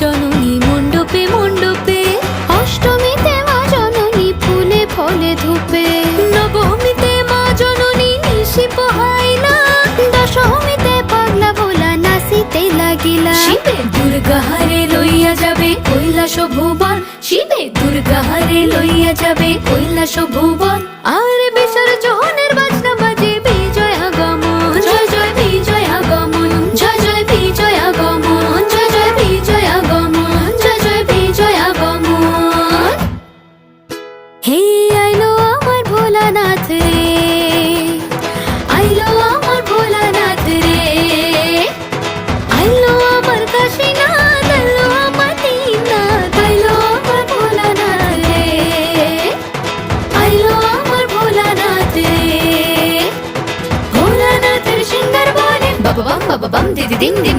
জননী মণ্ডপে মণ্ডপে, অষ্টমীতে মা জননী ফুলে ফলে ধূপে, নবমীতে মা জননী নিশি পোহাইলা, দশমীতে পাগলা ভোলা নাচিতে লাগিলা। শিবে দুর্গা হারে লইয়া যাবে কৈলাস ভুবন, শিবে দুর্গা হারে লইয়া যাবে কৈলাস ভুবন। আর বিসর্জনের বাজনা বাজে বিজয় আগমন, জয় জয় বিজয় আগমন, জয় জয় বিজয় আগমন, জয় জয় বিজয় আগমন, জয় জয় বিজয় আগমন। হে আইলো আমার ভোলানাথ রে, আইলো আমার ভোলানাথ রে, আইলো আমার কাশীনাথ, আইলো আমার দীননাথ, আইলো আমার ভোলানাথ রে, আইলো আমার ভোলানাথ রে। ভোলানাথের সিঙ্গার বনে বাবা বাম দিদি দিন দিন